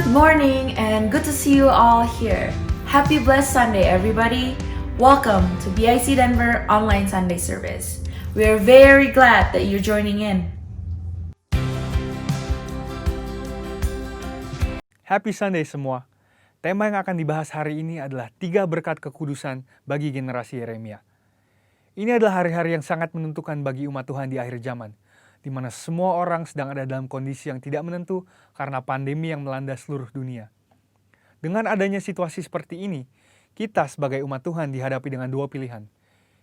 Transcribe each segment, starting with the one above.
Good morning and good to see you all here. Happy blessed Sunday, everybody. Welcome to BIC Denver Online Sunday Service. We are very glad that you're joining in. Happy Sunday semua. Tema yang akan dibahas hari ini adalah 3 berkat kekudusan bagi generasi Yeremia. Ini adalah hari-hari yang sangat menentukan bagi umat Tuhan di akhir zaman, di mana semua orang sedang ada dalam kondisi yang tidak menentu karena pandemi yang melanda seluruh dunia. Dengan adanya situasi seperti ini, kita sebagai umat Tuhan dihadapi dengan 2 pilihan.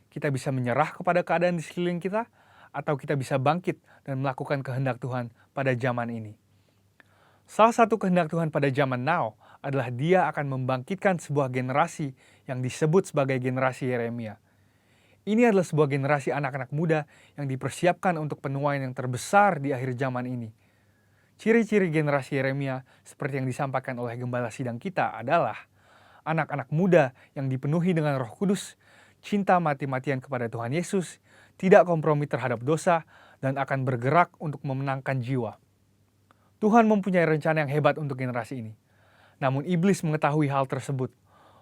Kita bisa menyerah kepada keadaan di sekeliling kita, atau kita bisa bangkit dan melakukan kehendak Tuhan pada zaman ini. Salah satu kehendak Tuhan pada zaman now adalah Dia akan membangkitkan sebuah generasi yang disebut sebagai generasi Yeremia. Ini adalah sebuah generasi anak-anak muda yang dipersiapkan untuk penuaian yang terbesar di akhir zaman ini. Ciri-ciri generasi Yeremia seperti yang disampaikan oleh gembala sidang kita adalah anak-anak muda yang dipenuhi dengan Roh Kudus, cinta mati-matian kepada Tuhan Yesus, tidak kompromi terhadap dosa, dan akan bergerak untuk memenangkan jiwa. Tuhan mempunyai rencana yang hebat untuk generasi ini. Namun iblis mengetahui hal tersebut.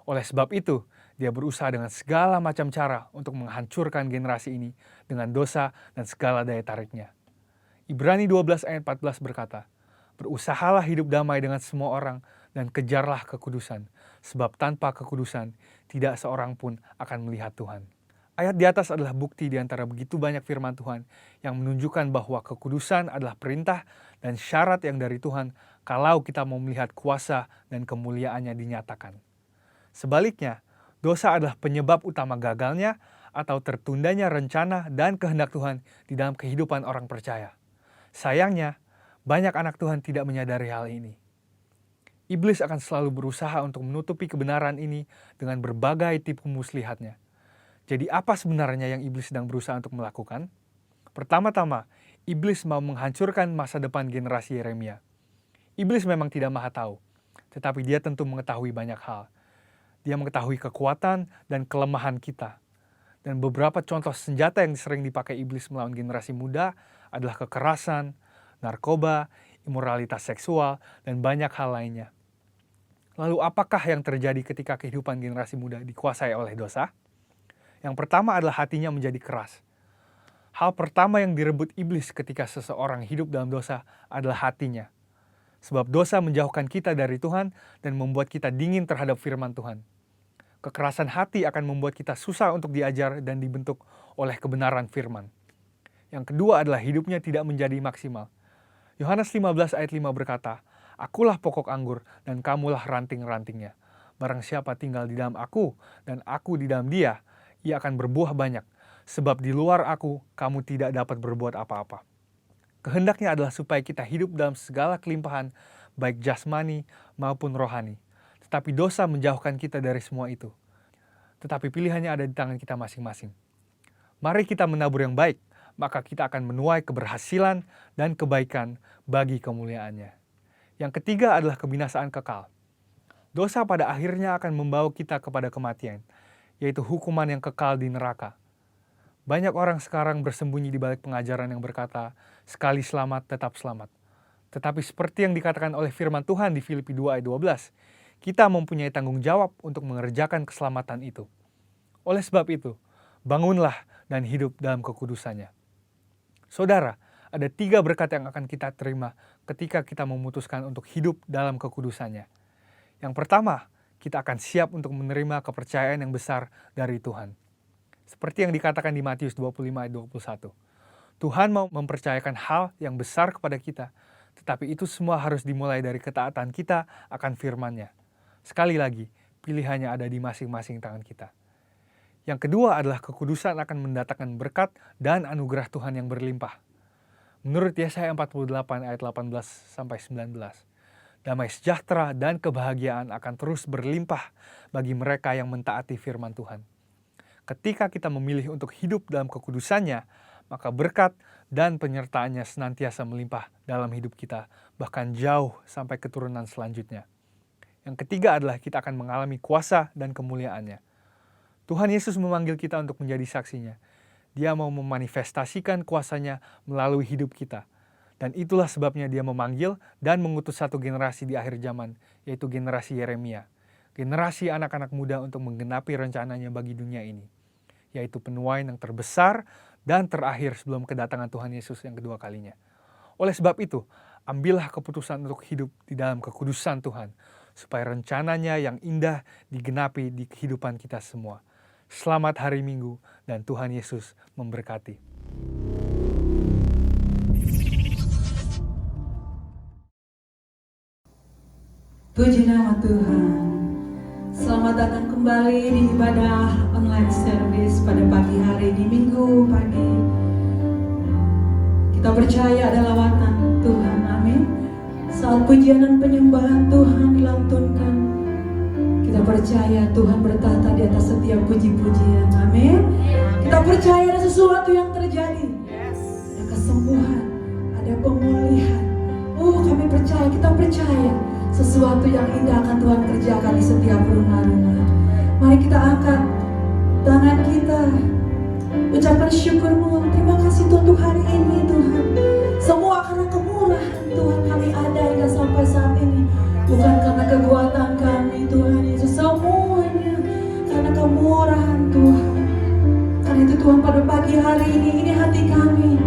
Oleh sebab itu, dia berusaha dengan segala macam cara untuk menghancurkan generasi ini dengan dosa dan segala daya tariknya. Ibrani 12 ayat 14 berkata, "Berusahalah hidup damai dengan semua orang dan kejarlah kekudusan, sebab tanpa kekudusan tidak seorang pun akan melihat Tuhan." Ayat di atas adalah bukti di antara begitu banyak firman Tuhan yang menunjukkan bahwa kekudusan adalah perintah dan syarat yang dari Tuhan kalau kita mau melihat kuasa dan kemuliaannya dinyatakan. Sebaliknya, dosa adalah penyebab utama gagalnya atau tertundanya rencana dan kehendak Tuhan di dalam kehidupan orang percaya. Sayangnya, banyak anak Tuhan tidak menyadari hal ini. Iblis akan selalu berusaha untuk menutupi kebenaran ini dengan berbagai tipu muslihatnya. Jadi apa sebenarnya yang iblis sedang berusaha untuk melakukan? Pertama-tama, iblis mau menghancurkan masa depan generasi Yeremia. Iblis memang tidak maha tahu, tetapi dia tentu mengetahui banyak hal. Dia mengetahui kekuatan dan kelemahan kita. Dan beberapa contoh senjata yang sering dipakai iblis melawan generasi muda adalah kekerasan, narkoba, imoralitas seksual, dan banyak hal lainnya. Lalu apakah yang terjadi ketika kehidupan generasi muda dikuasai oleh dosa? Yang pertama adalah hatinya menjadi keras. Hal pertama yang direbut iblis ketika seseorang hidup dalam dosa adalah hatinya. Sebab dosa menjauhkan kita dari Tuhan dan membuat kita dingin terhadap firman Tuhan. Kekerasan hati akan membuat kita susah untuk diajar dan dibentuk oleh kebenaran firman. Yang kedua adalah hidupnya tidak menjadi maksimal. Yohanes 15 ayat 5 berkata, "Akulah pokok anggur dan kamulah ranting-rantingnya. Barang siapa tinggal di dalam aku dan aku di dalam dia, ia akan berbuah banyak, sebab di luar aku kamu tidak dapat berbuat apa-apa." Kehendaknya adalah supaya kita hidup dalam segala kelimpahan, baik jasmani maupun rohani. Tetapi dosa menjauhkan kita dari semua itu. Tetapi pilihannya ada di tangan kita masing-masing. Mari kita menabur yang baik, maka kita akan menuai keberhasilan dan kebaikan bagi kemuliaannya. Yang ketiga adalah kebinasaan kekal. Dosa pada akhirnya akan membawa kita kepada kematian, yaitu hukuman yang kekal di neraka. Banyak orang sekarang bersembunyi di balik pengajaran yang berkata, sekali selamat tetap selamat. Tetapi seperti yang dikatakan oleh firman Tuhan di Filipi 2 ayat 12, kita mempunyai tanggung jawab untuk mengerjakan keselamatan itu. Oleh sebab itu, bangunlah dan hidup dalam kekudusannya. Saudara, ada 3 berkat yang akan kita terima ketika kita memutuskan untuk hidup dalam kekudusannya. Yang pertama, kita akan siap untuk menerima kepercayaan yang besar dari Tuhan. Seperti yang dikatakan di Matius 25 ayat 21. Tuhan mau mempercayakan hal yang besar kepada kita, tetapi itu semua harus dimulai dari ketaatan kita akan firman-Nya. Sekali lagi, pilihannya ada di masing-masing tangan kita. Yang kedua adalah kekudusan akan mendatangkan berkat dan anugerah Tuhan yang berlimpah. Menurut Yesaya 48 ayat 18-19, damai sejahtera dan kebahagiaan akan terus berlimpah bagi mereka yang mentaati firman Tuhan. Ketika kita memilih untuk hidup dalam kekudusannya, maka berkat dan penyertaannya senantiasa melimpah dalam hidup kita, bahkan jauh sampai keturunan selanjutnya. Yang ketiga adalah kita akan mengalami kuasa dan kemuliaannya. Tuhan Yesus memanggil kita untuk menjadi saksinya. Dia mau memanifestasikan kuasanya melalui hidup kita. Dan itulah sebabnya dia memanggil dan mengutus satu generasi di akhir zaman, yaitu generasi Yeremia. Generasi anak-anak muda untuk menggenapi rencananya bagi dunia ini, yaitu penuaian yang terbesar dan terakhir sebelum kedatangan Tuhan Yesus yang kedua kalinya. Oleh sebab itu, ambillah keputusan untuk hidup di dalam kekudusan Tuhan, supaya rencananya yang indah digenapi di kehidupan kita semua. Selamat hari Minggu dan Tuhan Yesus memberkati. Puji nama Tuhan. Selamat datang kembali di ibadah online service pada pagi hari di Minggu pagi. Kita percaya ada lawatan Tuhan, amin. Saat pujian dan penyembahan Tuhan dilantunkan, kita percaya Tuhan bertahta di atas setiap puji-pujian, amin. Kita percaya ada sesuatu yang terjadi, ada kesembuhan, ada pemulihan. Kami percaya, kita percaya sesuatu yang indah akan Tuhan kerjakan di setiap rumah-rumah. Mari kita angkat tangan kita, ucapkan syukurmu. Terima kasih Tuhan untuk hari ini Tuhan. Semua karena kemurahan Tuhan kami ada hingga sampai saat ini. Bukan karena kekuatan kami Tuhan Yesus, semuanya karena kemurahan Tuhan. Karena itu Tuhan pada pagi hari ini hati kami.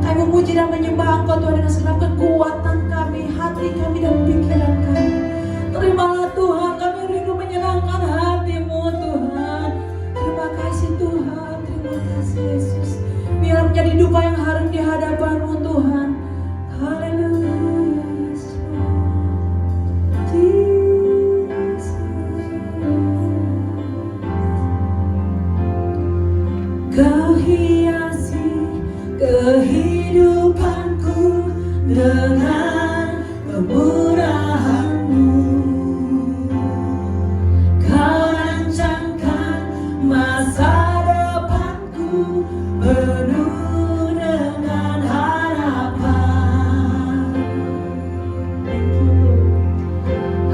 Kami memuji dan menyembah Engkau Tuhan dengan segenap kekuatan kami, hati kami dan pikiran kami. Terimalah Tuhan, kami rindu menyenangkan hati-Mu Tuhan. Terima kasih Tuhan, terima kasih Yesus. Biar menjadi dupa yang harum di hadapan-Mu Tuhan. Haleluya. Kau hiasi kehidupanku dengan kemurahan-Mu. Kau rancangkan masa depanku penuh dengan harapan.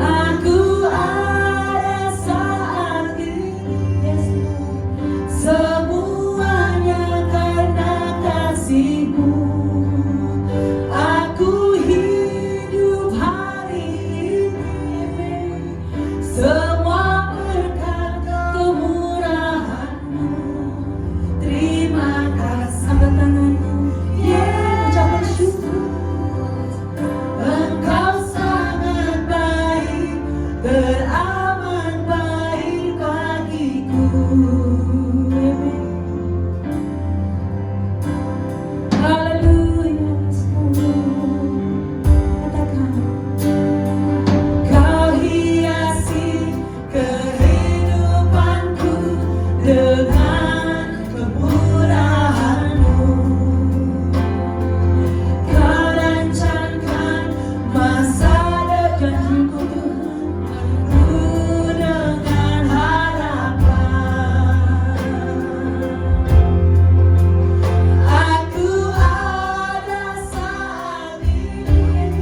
Aku ada saat ini, yes, semuanya karena kasih-Mu. Aku hidup hari ini, semua berkat kemurahan-Mu. Terima kasih. Angkat tanganmu, ucapkan syukur. Engkau sangat baik, teramat baik bagiku. Haleluya. Katakan, Kau hiasi kehidupanku dengan kemurahan-Mu. Kau rancangkan masa depanku penuh dengan harapan. Aku ada saat ini,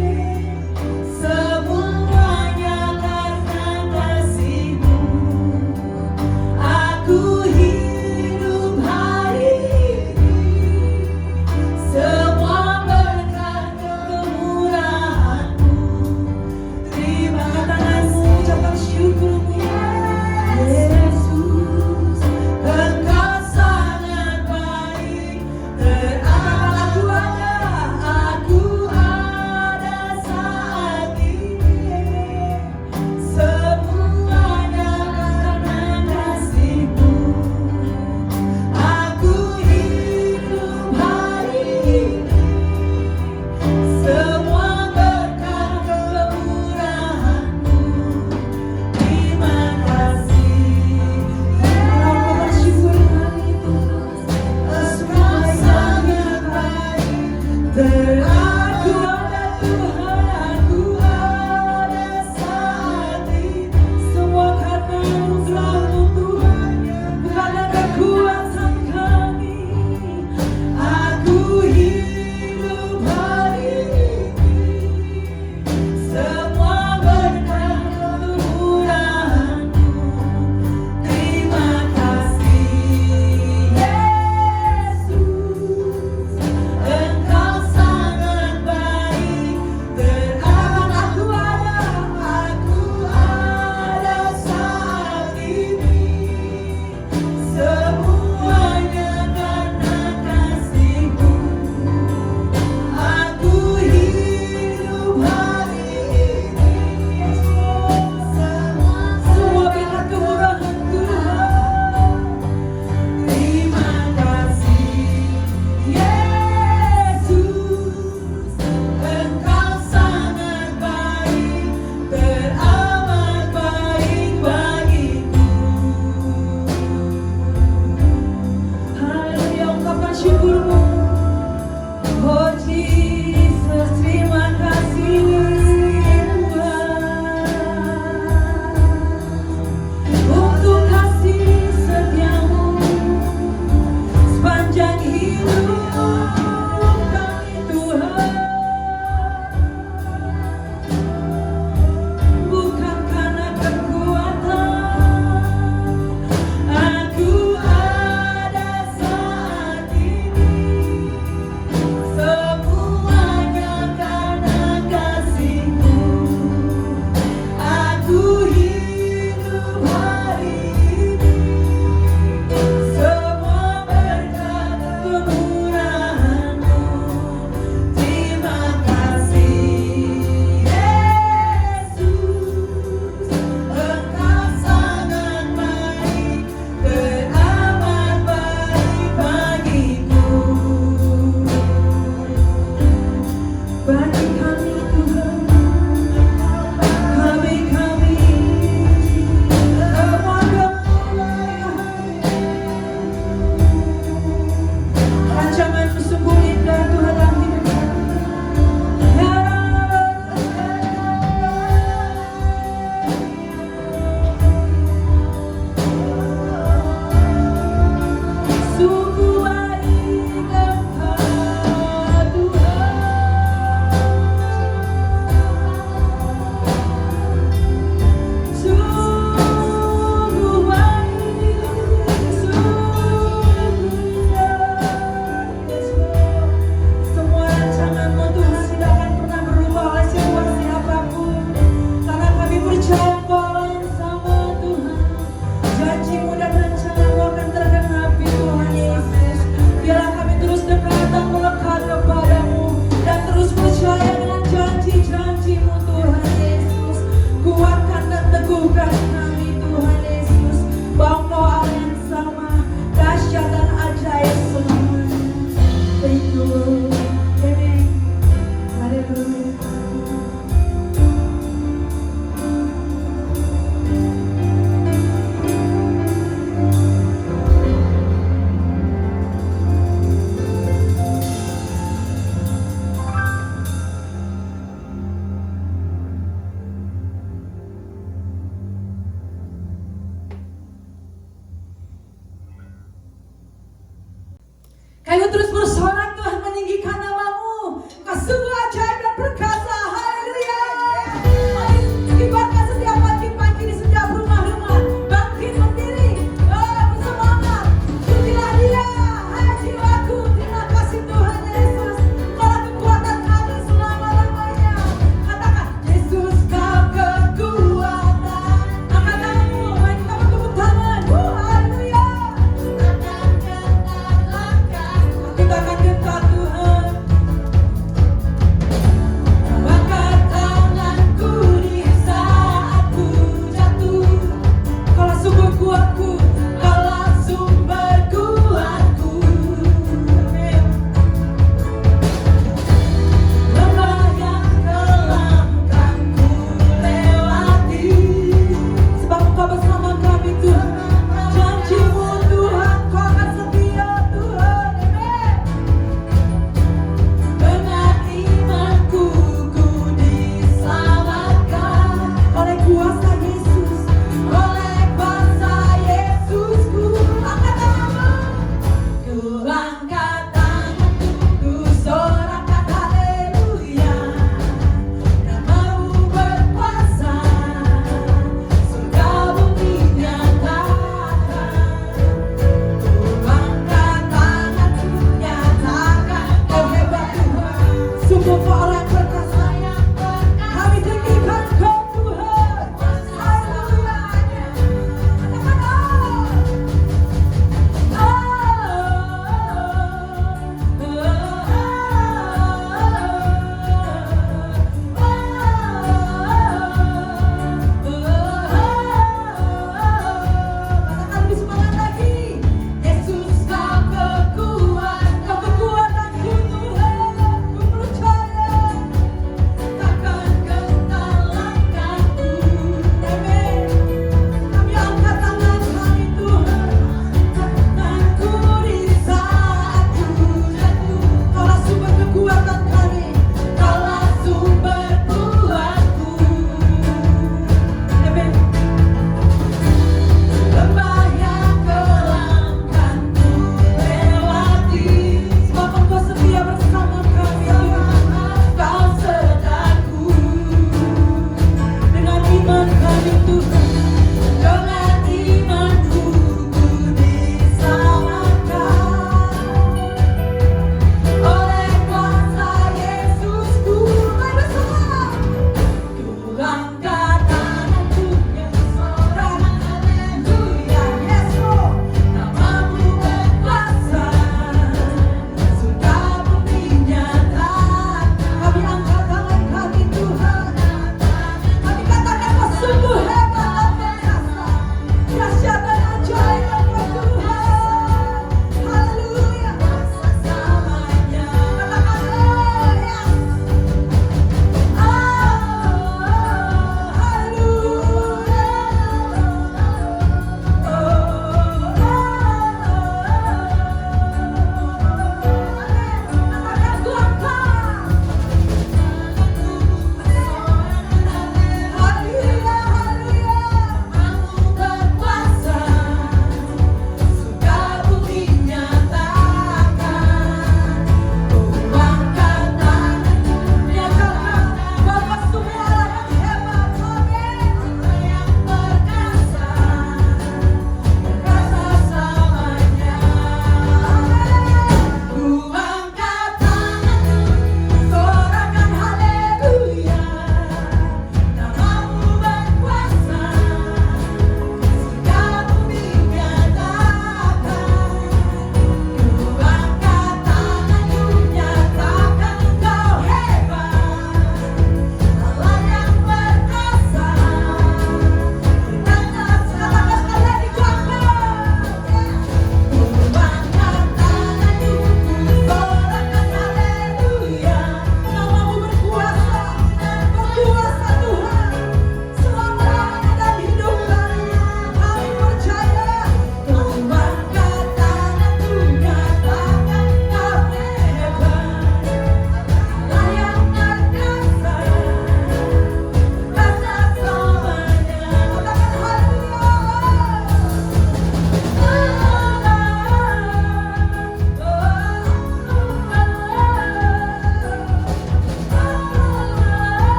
semuanya karena kasih-Mu. Aku hidup hari ini, semua berkat kemurahan-Mu. Terima tanganmu, ucapkan syukur-Mu. Yesus, Engkau sangat baik, teramat. Aku ada saat ini, semuanya karena kasih-Mu. Aku hidup hari ini, semua berkat kemurahan-Mu. Terima kasih. Kita bersyukur hari itu. Engkau sangat Oh Jesus, terima kasih Tuhan untuk kasih setiamu sepanjang hidup kami Tuhan. Bukan karena kekuatan aku ada saat ini,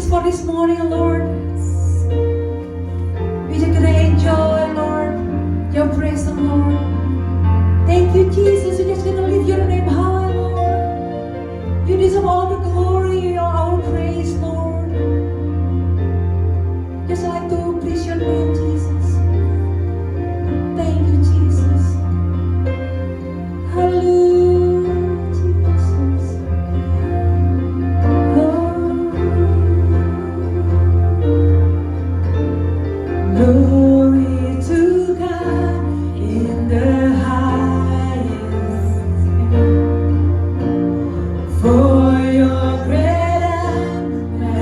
for this morning, Lord. We just gonna enjoy, Lord, your presence, Lord. Thank you, Jesus. We're just gonna lift your name high, Lord. You deserve all the glory, all our praise, Lord. Just like to please your name, Jesus. Thank you, Jesus. Hallelujah, Jesus. Glory to God in the highest. For your great and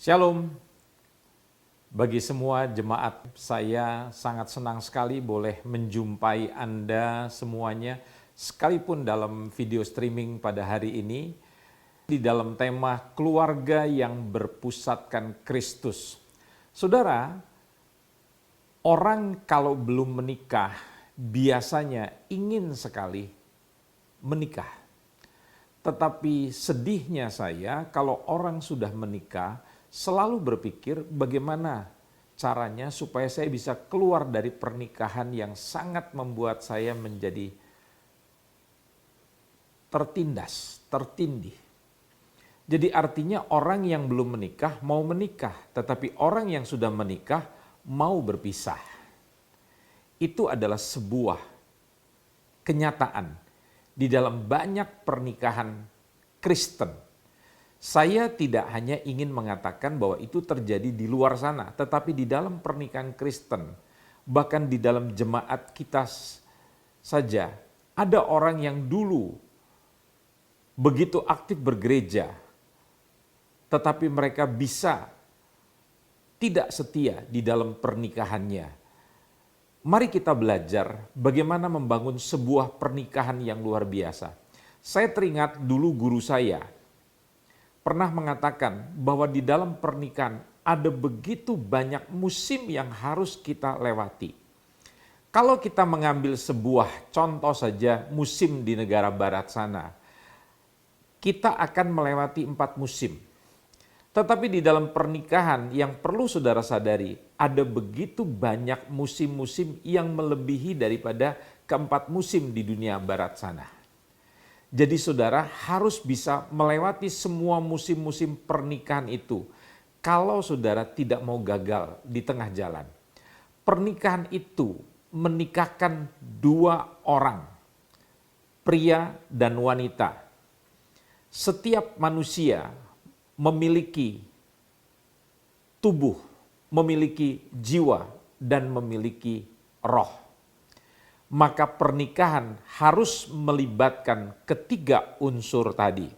Shalom, bagi semua jemaat, saya sangat senang sekali boleh menjumpai Anda semuanya, sekalipun dalam video streaming pada hari ini, di dalam tema keluarga yang berpusatkan Kristus. Saudara, orang kalau belum menikah biasanya ingin sekali menikah. Tetapi sedihnya saya kalau orang sudah menikah, selalu berpikir bagaimana caranya supaya saya bisa keluar dari pernikahan yang sangat membuat saya menjadi tertindas, tertindih. Jadi artinya orang yang belum menikah mau menikah, tetapi orang yang sudah menikah mau berpisah. Itu adalah sebuah kenyataan di dalam banyak pernikahan Kristen. Saya tidak hanya ingin mengatakan bahwa itu terjadi di luar sana, tetapi di dalam pernikahan Kristen, bahkan di dalam jemaat kita saja, ada orang yang dulu begitu aktif bergereja, tetapi mereka bisa tidak setia di dalam pernikahannya. Mari kita belajar bagaimana membangun sebuah pernikahan yang luar biasa. Saya teringat dulu guru saya pernah mengatakan bahwa di dalam pernikahan ada begitu banyak musim yang harus kita lewati. Kalau kita mengambil sebuah contoh saja musim di negara barat sana, kita akan melewati 4 musim. Tetapi di dalam pernikahan yang perlu saudara sadari, ada begitu banyak musim-musim yang melebihi daripada ke-4 musim di dunia barat sana. Jadi saudara harus bisa melewati semua musim-musim pernikahan itu kalau saudara tidak mau gagal di tengah jalan. Pernikahan itu menikahkan 2 orang, pria dan wanita. Setiap manusia memiliki tubuh, memiliki jiwa, dan memiliki roh. Maka pernikahan harus melibatkan ketiga unsur tadi.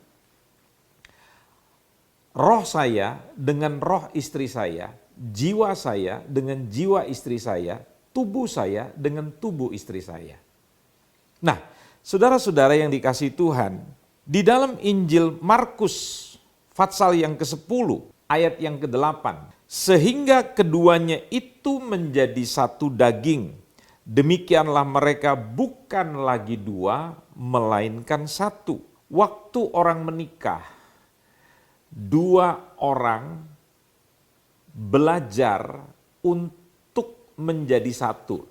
Roh saya dengan roh istri saya, jiwa saya dengan jiwa istri saya, tubuh saya dengan tubuh istri saya. Nah, saudara-saudara yang dikasihi Tuhan, di dalam Injil Markus pasal yang ke-10 ayat yang ke-8, sehingga keduanya itu menjadi satu daging. Demikianlah mereka bukan lagi 2, melainkan 1. Waktu orang menikah, 2 orang belajar untuk menjadi 1.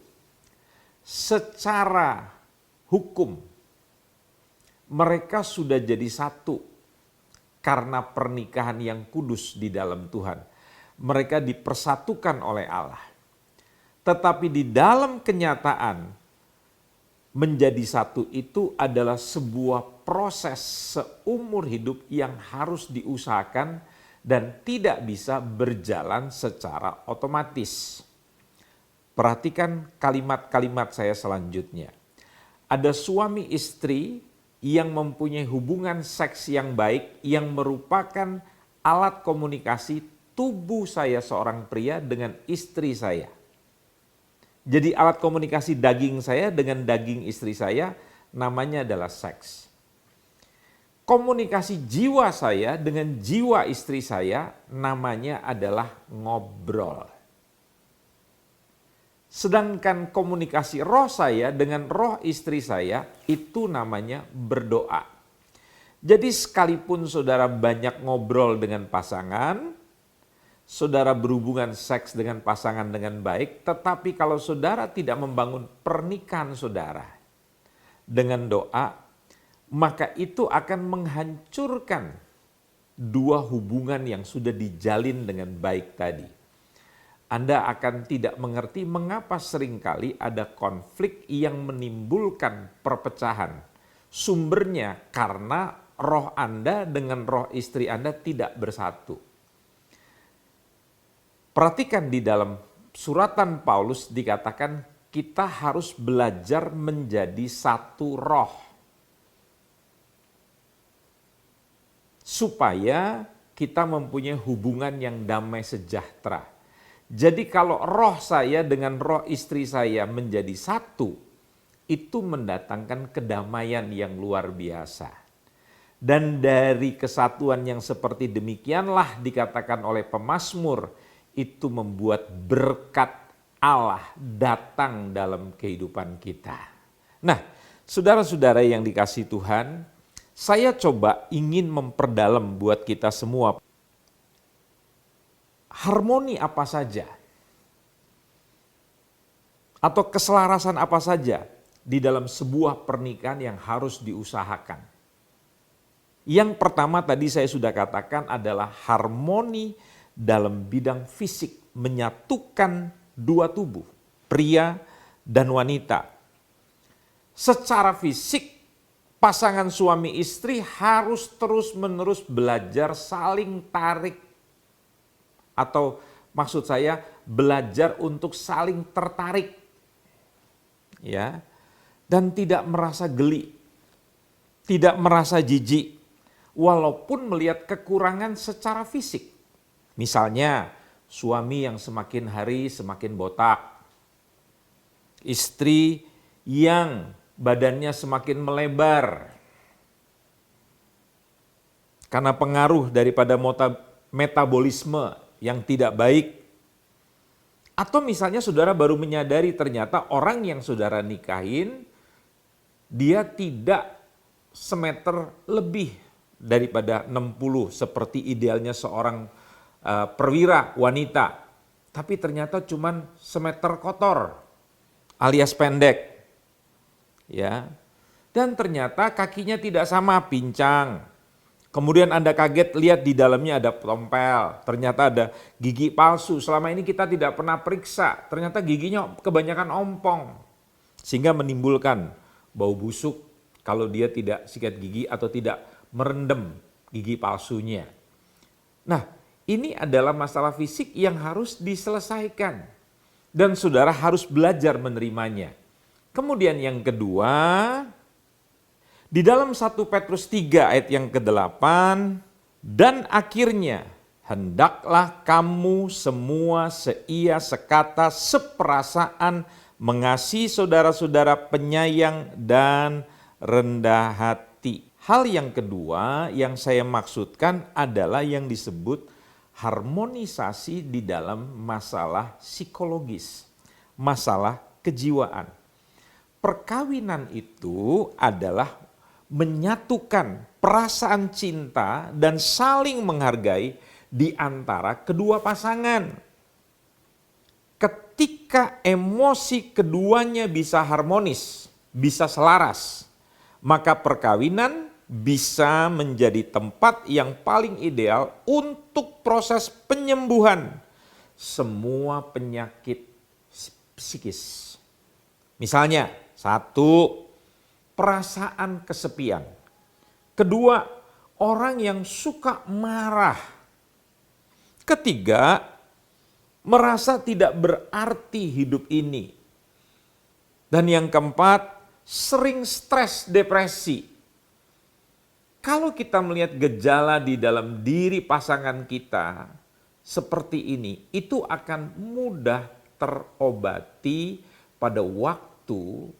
Secara hukum, mereka sudah jadi 1 karena pernikahan yang kudus di dalam Tuhan. Mereka dipersatukan oleh Allah. Tetapi di dalam kenyataan menjadi 1 itu adalah sebuah proses seumur hidup yang harus diusahakan dan tidak bisa berjalan secara otomatis. Perhatikan kalimat-kalimat saya selanjutnya. Ada suami istri yang mempunyai hubungan seks yang baik yang merupakan alat komunikasi tubuh saya seorang pria dengan istri saya. Jadi alat komunikasi daging saya dengan daging istri saya namanya adalah seks. Komunikasi jiwa saya dengan jiwa istri saya namanya adalah ngobrol. Sedangkan komunikasi roh saya dengan roh istri saya itu namanya berdoa. Jadi sekalipun saudara banyak ngobrol dengan pasangan, saudara berhubungan seks dengan pasangan dengan baik, tetapi kalau saudara tidak membangun pernikahan saudara dengan doa, maka itu akan menghancurkan 2 hubungan yang sudah dijalin dengan baik tadi. Anda akan tidak mengerti mengapa seringkali ada konflik yang menimbulkan perpecahan. Sumbernya karena roh Anda dengan roh istri Anda tidak bersatu. Perhatikan di dalam suratan Paulus dikatakan kita harus belajar menjadi 1 roh. Supaya kita mempunyai hubungan yang damai sejahtera. Jadi kalau roh saya dengan roh istri saya menjadi satu, itu mendatangkan kedamaian yang luar biasa. Dan dari kesatuan yang seperti demikianlah dikatakan oleh pemazmur, itu membuat berkat Allah datang dalam kehidupan kita. Nah, saudara-saudara yang dikasihi Tuhan, saya coba ingin memperdalam buat kita semua. Harmoni apa saja? Atau keselarasan apa saja di dalam sebuah pernikahan yang harus diusahakan? Yang pertama tadi saya sudah katakan adalah harmoni dalam bidang fisik, menyatukan dua tubuh, pria dan wanita. Secara fisik, pasangan suami istri harus terus-menerus belajar saling tarik. Atau maksud saya belajar untuk saling tertarik. Ya. Dan tidak merasa geli, tidak merasa jijik, walaupun melihat kekurangan secara fisik. Misalnya, suami yang semakin hari semakin botak, istri yang badannya semakin melebar karena pengaruh daripada metabolisme yang tidak baik. Atau misalnya saudara baru menyadari ternyata orang yang saudara nikahin, dia tidak semeter lebih daripada 60 seperti idealnya seorang perwira wanita, tapi ternyata cuman semeter kotor alias pendek, ya. Dan ternyata kakinya tidak sama, pincang. Kemudian Anda kaget lihat di dalamnya ada tompel, ternyata ada gigi palsu. Selama ini kita tidak pernah periksa, ternyata giginya kebanyakan ompong, sehingga menimbulkan bau busuk kalau dia tidak sikat gigi atau tidak merendam gigi palsunya. Nah, ini adalah masalah fisik yang harus diselesaikan. Dan saudara harus belajar menerimanya. Kemudian yang kedua, di dalam 1 Petrus 3 ayat yang ke-8, dan akhirnya hendaklah kamu semua seia, sekata, seperasaan, mengasihi saudara-saudara, penyayang dan rendah hati. Hal yang kedua yang saya maksudkan adalah yang disebut harmonisasi di dalam masalah psikologis, masalah kejiwaan. Perkawinan itu adalah menyatukan perasaan cinta dan saling menghargai di antara kedua pasangan. Ketika emosi keduanya bisa harmonis, bisa selaras, maka perkawinan bisa menjadi tempat yang paling ideal untuk proses penyembuhan semua penyakit psikis. Misalnya, 1, perasaan kesepian. 2, orang yang suka marah. 3, merasa tidak berarti hidup ini. Dan yang 4, sering stres, depresi. Kalau kita melihat gejala di dalam diri pasangan kita seperti ini, itu akan mudah terobati pada waktu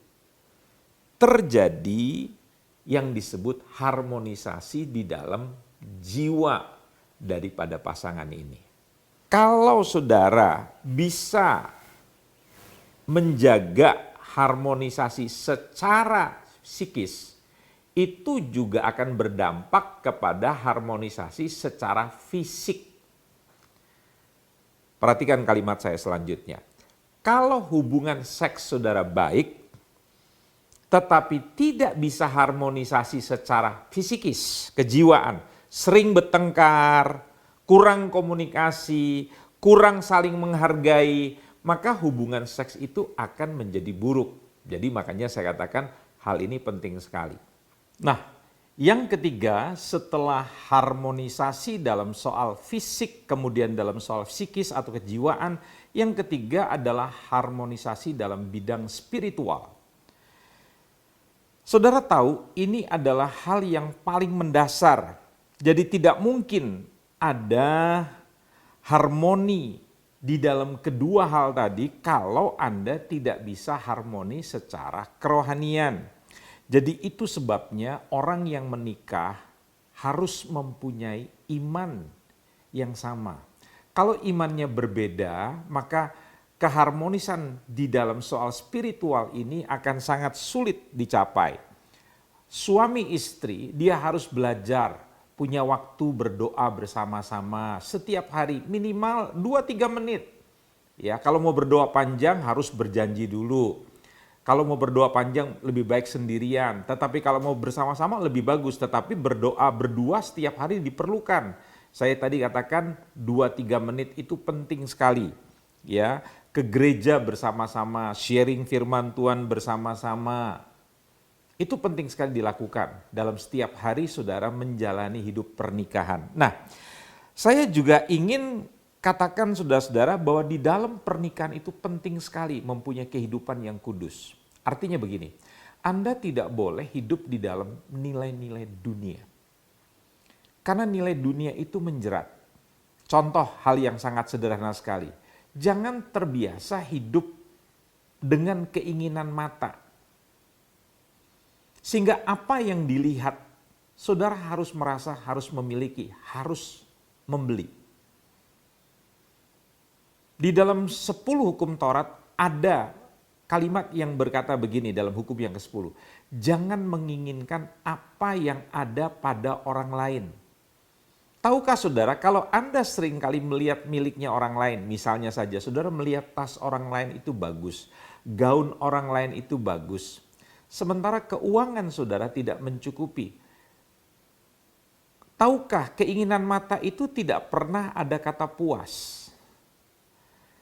terjadi yang disebut harmonisasi di dalam jiwa daripada pasangan ini. Kalau saudara bisa menjaga harmonisasi secara psikis, itu juga akan berdampak kepada harmonisasi secara fisik. Perhatikan kalimat saya selanjutnya. Kalau hubungan seks saudara baik, tetapi tidak bisa harmonisasi secara fisikis, kejiwaan, sering bertengkar, kurang komunikasi, kurang saling menghargai, maka hubungan seks itu akan menjadi buruk. Jadi makanya saya katakan hal ini penting sekali. Nah, yang ketiga, setelah harmonisasi dalam soal fisik, kemudian dalam soal psikis atau kejiwaan, yang ketiga adalah harmonisasi dalam bidang spiritual. Saudara tahu, ini adalah hal yang paling mendasar. Jadi tidak mungkin ada harmoni di dalam kedua hal tadi kalau Anda tidak bisa harmoni secara kerohanian. Jadi itu sebabnya orang yang menikah harus mempunyai iman yang sama. Kalau imannya berbeda, maka keharmonisan di dalam soal spiritual ini akan sangat sulit dicapai. Suami istri dia harus belajar punya waktu berdoa bersama-sama setiap hari minimal 2-3 menit. Ya, kalau mau berdoa panjang harus berjanji dulu. Kalau mau berdoa panjang lebih baik sendirian, tetapi kalau mau bersama-sama lebih bagus, tetapi berdoa berdua setiap hari diperlukan. Saya tadi katakan 2-3 menit itu penting sekali. Ya, ke gereja bersama-sama, sharing firman Tuhan bersama-sama. Itu penting sekali dilakukan dalam setiap hari saudara menjalani hidup pernikahan. Nah, saya juga ingin katakan saudara-saudara bahwa di dalam pernikahan itu penting sekali mempunyai kehidupan yang kudus. Artinya begini, Anda tidak boleh hidup di dalam nilai-nilai dunia. Karena nilai dunia itu menjerat. Contoh hal yang sangat sederhana sekali. Jangan terbiasa hidup dengan keinginan mata. Sehingga apa yang dilihat, saudara harus merasa harus memiliki, harus membeli. Di dalam 10 hukum Taurat ada kalimat yang berkata begini dalam hukum yang ke-10. Jangan menginginkan apa yang ada pada orang lain. Tahukah saudara kalau Anda seringkali melihat miliknya orang lain, misalnya saja saudara melihat tas orang lain itu bagus, gaun orang lain itu bagus, sementara keuangan saudara tidak mencukupi. Tahukah keinginan mata itu tidak pernah ada kata puas.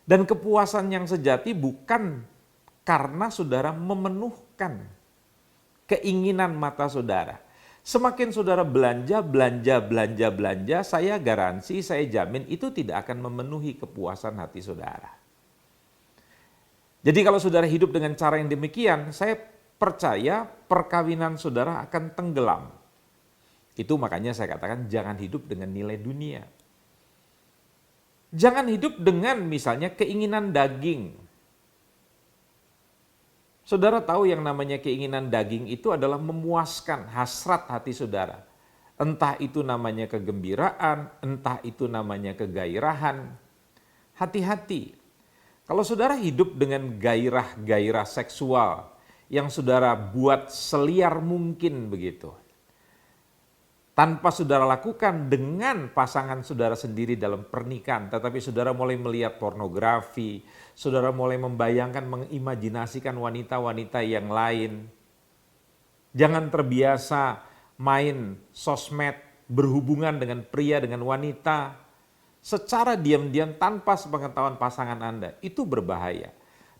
Dan kepuasan yang sejati bukan karena saudara memenuhkan keinginan mata saudara. Semakin saudara belanja, saya garansi, saya jamin itu tidak akan memenuhi kepuasan hati saudara. Jadi kalau saudara hidup dengan cara yang demikian, saya percaya perkawinan saudara akan tenggelam. Itu makanya saya katakan jangan hidup dengan nilai dunia. Jangan hidup dengan misalnya keinginan daging. Saudara tahu yang namanya keinginan daging itu adalah memuaskan hasrat hati saudara. Entah itu namanya kegembiraan, entah itu namanya kegairahan. Hati-hati. Kalau saudara hidup dengan gairah-gairah seksual yang saudara buat seliar mungkin begitu. Tanpa saudara lakukan dengan pasangan saudara sendiri dalam pernikahan, tetapi saudara mulai melihat pornografi, saudara mulai membayangkan, mengimajinasikan wanita-wanita yang lain. Jangan terbiasa main sosmed, berhubungan dengan pria, dengan wanita, secara diam-diam tanpa sepengetahuan pasangan Anda. Itu berbahaya.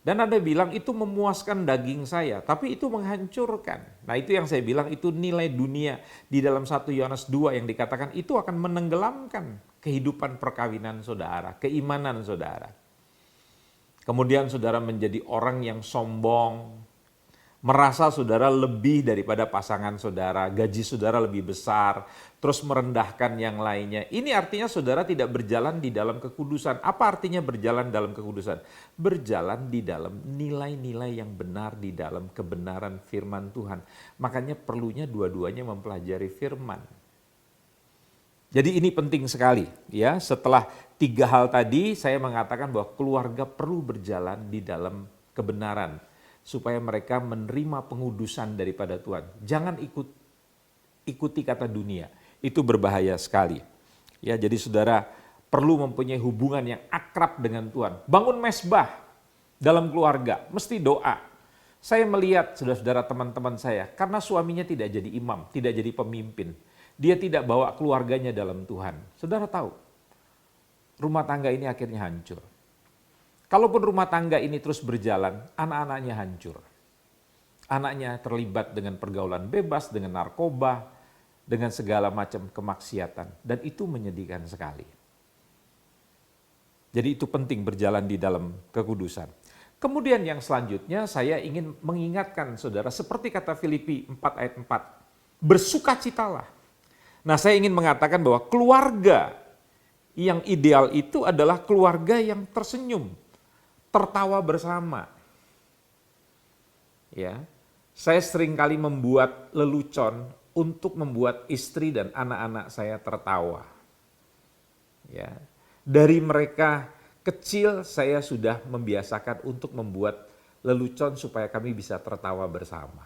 Dan Anda bilang itu memuaskan daging saya, tapi itu menghancurkan. Nah itu yang saya bilang itu nilai dunia di dalam 1 Yohanes 2 yang dikatakan itu akan menenggelamkan kehidupan perkawinan saudara, keimanan saudara. Kemudian saudara menjadi orang yang sombong, merasa saudara lebih daripada pasangan saudara, gaji saudara lebih besar, terus merendahkan yang lainnya. Ini artinya saudara tidak berjalan di dalam kekudusan. Apa artinya berjalan dalam kekudusan? Berjalan di dalam nilai-nilai yang benar, di dalam kebenaran firman Tuhan. Makanya perlunya dua-duanya mempelajari firman. Jadi ini penting sekali ya. Setelah 3 hal tadi saya mengatakan bahwa keluarga perlu berjalan di dalam kebenaran. Supaya mereka menerima pengudusan daripada Tuhan. Jangan ikuti kata dunia. Itu berbahaya sekali. Ya, jadi saudara perlu mempunyai hubungan yang akrab dengan Tuhan. Bangun mesbah dalam keluarga, mesti doa. Saya melihat saudara-saudara teman-teman saya, karena suaminya tidak jadi imam, tidak jadi pemimpin. Dia tidak bawa keluarganya dalam Tuhan. Saudara tahu, rumah tangga ini akhirnya hancur. Kalaupun rumah tangga ini terus berjalan, anak-anaknya hancur. Anaknya terlibat dengan pergaulan bebas, dengan narkoba, dengan segala macam kemaksiatan. Dan itu menyedihkan sekali. Jadi itu penting berjalan di dalam kekudusan. Kemudian yang selanjutnya saya ingin mengingatkan saudara, seperti kata Filipi 4 ayat 4, bersukacitalah. Nah saya ingin mengatakan bahwa keluarga Yang ideal itu adalah keluarga yang tersenyum, tertawa bersama. Ya, saya seringkali membuat lelucon untuk membuat istri dan anak-anak saya tertawa. Ya, dari mereka kecil saya sudah membiasakan untuk membuat lelucon supaya kami bisa tertawa bersama.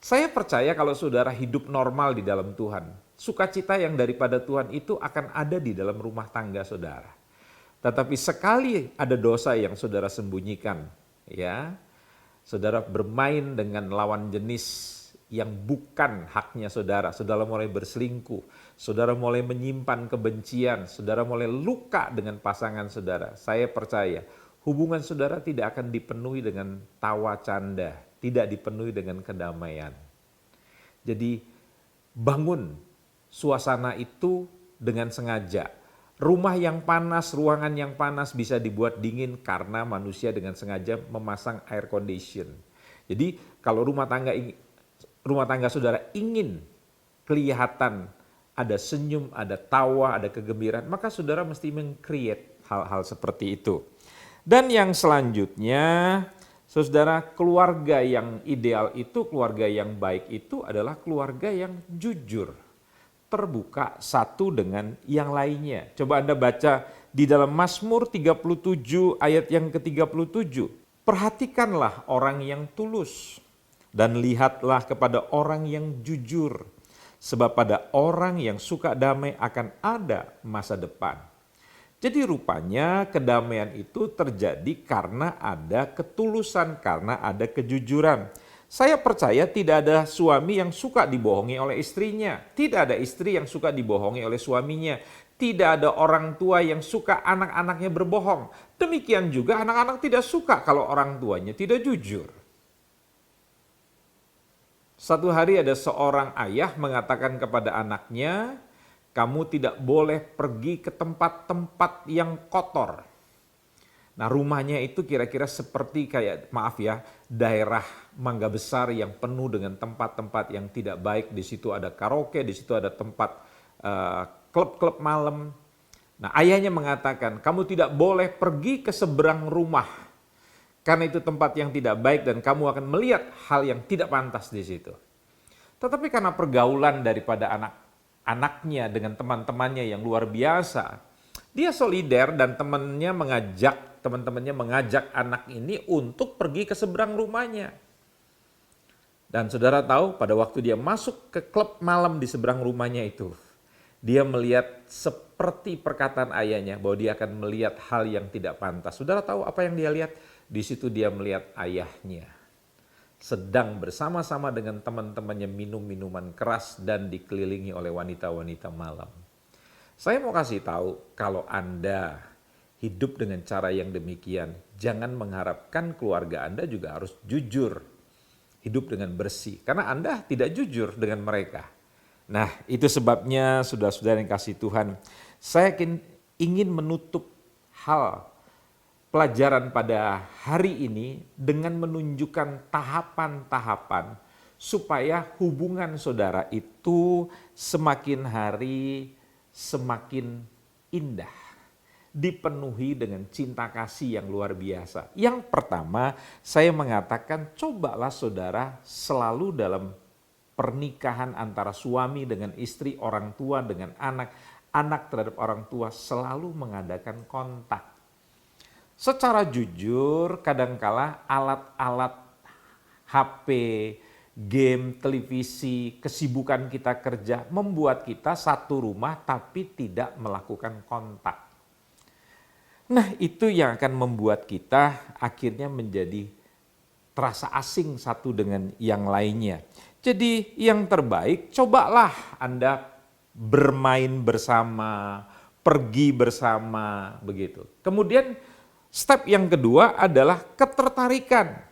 Saya percaya kalau saudara hidup normal di dalam Tuhan, sukacita yang daripada Tuhan itu akan ada di dalam rumah tangga saudara. Tetapi sekali ada dosa yang saudara sembunyikan, ya, saudara bermain dengan lawan jenis yang bukan haknya saudara, saudara mulai berselingkuh, saudara mulai menyimpan kebencian, saudara mulai luka dengan pasangan saudara. Saya percaya hubungan saudara tidak akan dipenuhi dengan tawa canda, tidak dipenuhi dengan kedamaian. Jadi bangun suasana itu dengan sengaja. Rumah yang panas, ruangan yang panas bisa dibuat dingin karena manusia dengan sengaja memasang air condition. Jadi kalau rumah tangga saudara ingin kelihatan ada senyum, ada tawa, ada kegembiraan, maka saudara mesti meng-create hal-hal seperti itu. Dan yang selanjutnya, saudara, keluarga yang ideal itu, keluarga yang baik itu adalah keluarga yang jujur, terbuka satu dengan yang lainnya. Coba Anda baca di dalam Mazmur 37 ayat yang ke-37. Perhatikanlah orang yang tulus dan lihatlah kepada orang yang jujur. Sebab pada orang yang suka damai akan ada masa depan. Jadi rupanya kedamaian itu terjadi karena ada ketulusan, karena ada kejujuran. Saya percaya tidak ada suami yang suka dibohongi oleh istrinya. Tidak ada istri yang suka dibohongi oleh suaminya. Tidak ada orang tua yang suka anak-anaknya berbohong. Demikian juga anak-anak tidak suka kalau orang tuanya tidak jujur. Satu hari ada seorang ayah mengatakan kepada anaknya, kamu tidak boleh pergi ke tempat-tempat yang kotor. Nah, rumahnya itu kira-kira seperti kayak, maaf ya, daerah Mangga Besar yang penuh dengan tempat-tempat yang tidak baik. Di situ ada karaoke, di situ ada tempat klub-klub malam. Nah, ayahnya mengatakan, kamu tidak boleh pergi ke seberang rumah. Karena itu tempat yang tidak baik dan kamu akan melihat hal yang tidak pantas di situ. Tetapi karena pergaulan daripada anaknya dengan teman-temannya yang luar biasa, dia solider dan teman-temannya mengajak anak ini untuk pergi ke seberang rumahnya. Dan saudara tahu pada waktu dia masuk ke klub malam di seberang rumahnya itu, dia melihat seperti perkataan ayahnya bahwa dia akan melihat hal yang tidak pantas. Saudara tahu apa yang dia lihat? Di situ dia melihat ayahnya sedang bersama-sama dengan teman-temannya minum minuman keras dan dikelilingi oleh wanita-wanita malam. Saya mau kasih tahu, kalau Anda hidup dengan cara yang demikian, jangan mengharapkan keluarga Anda juga harus jujur, hidup dengan bersih, karena Anda tidak jujur dengan mereka. Nah, itu sebabnya saudara-saudara yang kasih Tuhan, saya ingin menutup pelajaran pada hari ini dengan menunjukkan tahapan-tahapan supaya hubungan saudara itu semakin hari semakin indah, dipenuhi dengan cinta kasih yang luar biasa. Yang pertama, saya mengatakan cobalah saudara selalu dalam pernikahan antara suami dengan istri, orang tua dengan anak, anak terhadap orang tua selalu mengadakan kontak. Secara jujur, kadangkala alat-alat HP, game, televisi, kesibukan kita kerja membuat kita satu rumah tapi tidak melakukan kontak. Nah, itu yang akan membuat kita akhirnya menjadi terasa asing satu dengan yang lainnya. Jadi yang terbaik, cobalah Anda bermain bersama, pergi bersama, begitu. Kemudian step yang kedua adalah ketertarikan.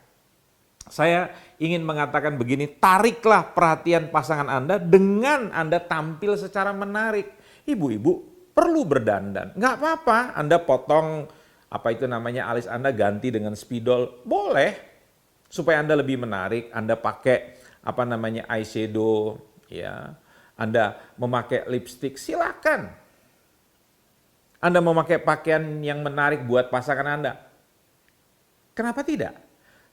Saya ingin mengatakan begini, tariklah perhatian pasangan Anda dengan Anda tampil secara menarik. Ibu-ibu perlu berdandan, nggak apa-apa. Anda potong alis Anda ganti dengan spidol, boleh. Supaya Anda lebih menarik, Anda pakai eyeshadow, ya. Anda memakai lipstick, silakan. Anda memakai pakaian yang menarik buat pasangan Anda. Kenapa tidak?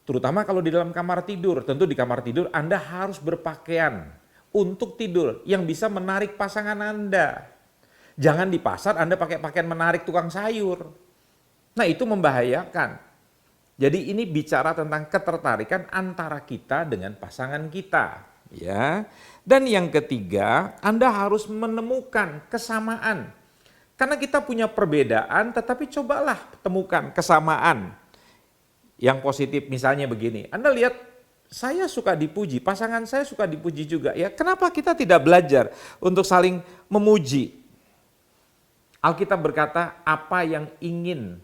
Terutama kalau di dalam kamar tidur. Tentu di kamar tidur Anda harus berpakaian untuk tidur yang bisa menarik pasangan Anda. Jangan di pasar Anda pakai pakaian menarik tukang sayur. Nah, itu membahayakan. Jadi ini bicara tentang ketertarikan antara kita dengan pasangan kita, ya. Dan yang ketiga, Anda harus menemukan kesamaan. Karena kita punya perbedaan, tetapi cobalah temukan kesamaan yang positif. Misalnya begini, Anda lihat saya suka dipuji, pasangan saya suka dipuji juga. Ya, kenapa kita tidak belajar untuk saling memuji? Alkitab berkata, apa yang ingin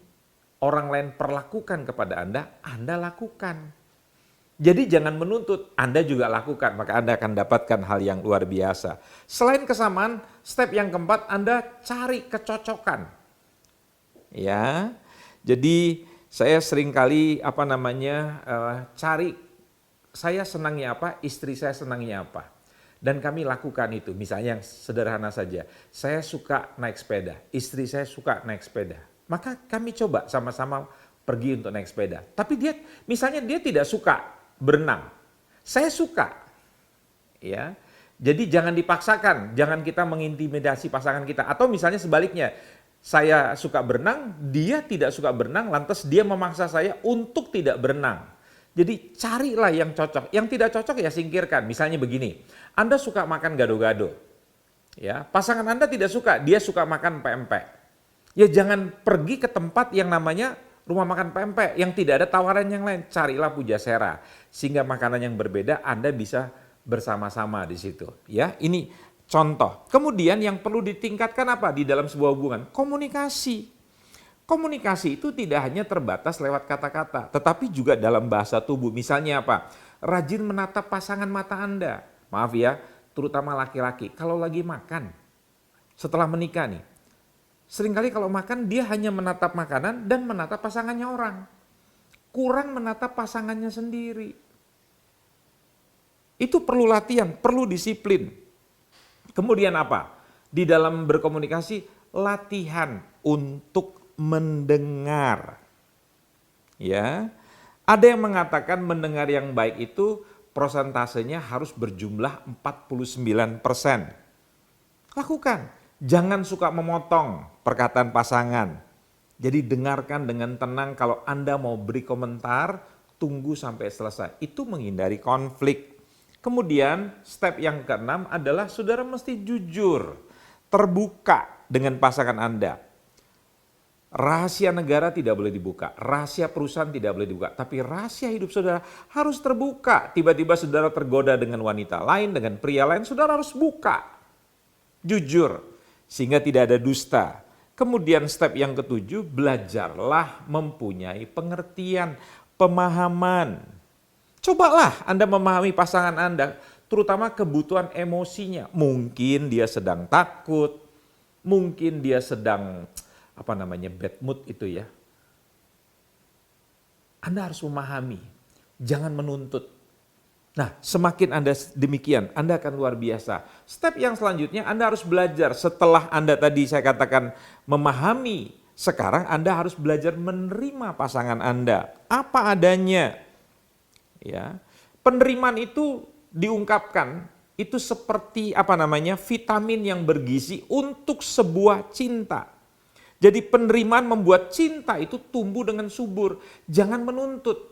orang lain perlakukan kepada Anda lakukan. Jadi jangan menuntut, Anda juga lakukan, maka Anda akan dapatkan hal yang luar biasa. Selain kesamaan, step yang keempat, Anda cari kecocokan. Ya, jadi saya seringkali cari, saya senangnya apa, istri saya senangnya apa. Dan kami lakukan itu, misalnya yang sederhana saja, saya suka naik sepeda, istri saya suka naik sepeda. Maka kami coba sama-sama pergi untuk naik sepeda. Tapi dia tidak suka berenang. Saya suka. Ya. Jadi jangan dipaksakan, jangan kita mengintimidasi pasangan kita. Atau misalnya sebaliknya, saya suka berenang, dia tidak suka berenang, lantas dia memaksa saya untuk tidak berenang. Jadi carilah yang cocok. Yang tidak cocok ya singkirkan. Misalnya begini, Anda suka makan gado-gado. Ya, pasangan Anda tidak suka, dia suka makan pempek. Ya jangan pergi ke tempat yang namanya rumah makan pempek yang tidak ada tawaran yang lain. Carilah Pujasera sehingga makanan yang berbeda Anda bisa bersama-sama di situ. Ya, ini contoh. Kemudian yang perlu ditingkatkan apa di dalam sebuah hubungan? Komunikasi. Komunikasi itu tidak hanya terbatas lewat kata-kata, tetapi juga dalam bahasa tubuh. Misalnya apa? Rajin menatap pasangan mata Anda. Maaf ya, terutama laki-laki. Kalau lagi makan, setelah menikah nih, seringkali kalau makan dia hanya menatap makanan dan menatap pasangannya orang. Kurang menatap pasangannya sendiri. Itu perlu latihan, perlu disiplin. Kemudian apa? Di dalam berkomunikasi, latihan untuk mendengar. Ya. Ada yang mengatakan mendengar yang baik itu prosentasenya harus berjumlah 49%. Lakukan. Jangan suka memotong perkataan pasangan. Jadi dengarkan dengan tenang, kalau Anda mau beri komentar, tunggu sampai selesai. Itu menghindari konflik. Kemudian step yang keenam adalah saudara mesti jujur, terbuka dengan pasangan Anda. Rahasia negara tidak boleh dibuka, rahasia perusahaan tidak boleh dibuka, tapi rahasia hidup saudara harus terbuka. Tiba-tiba saudara tergoda dengan wanita lain, dengan pria lain, saudara harus buka. Jujur. Sehingga tidak ada dusta. Kemudian step yang ketujuh, belajarlah mempunyai pengertian, pemahaman. Cobalah Anda memahami pasangan Anda, terutama kebutuhan emosinya. Mungkin dia sedang takut, mungkin dia sedang bad mood itu ya. Anda harus memahami, jangan menuntut. Nah, semakin Anda demikian, Anda akan luar biasa. Step yang selanjutnya, Anda harus belajar. Setelah Anda tadi saya katakan memahami, sekarang Anda harus belajar menerima pasangan Anda. Apa adanya. Ya, penerimaan itu diungkapkan, itu seperti vitamin yang bergizi untuk sebuah cinta. Jadi penerimaan membuat cinta itu tumbuh dengan subur. Jangan menuntut.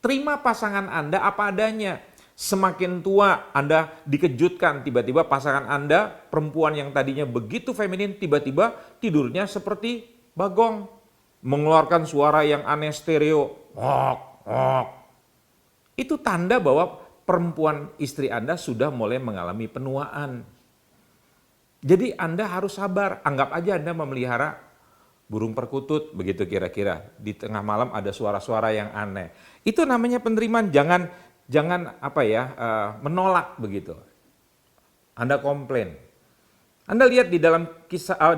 Terima pasangan Anda apa adanya. Semakin tua Anda dikejutkan, tiba-tiba pasangan Anda, perempuan yang tadinya begitu feminin, tiba-tiba tidurnya seperti bagong. Mengeluarkan suara yang aneh stereo. Itu tanda bahwa perempuan istri Anda sudah mulai mengalami penuaan. Jadi Anda harus sabar, anggap aja Anda memelihara burung perkutut, begitu kira-kira. Di tengah malam ada suara-suara yang aneh. Itu namanya penerimaan, jangan menolak begitu. Anda komplain. Anda lihat di dalam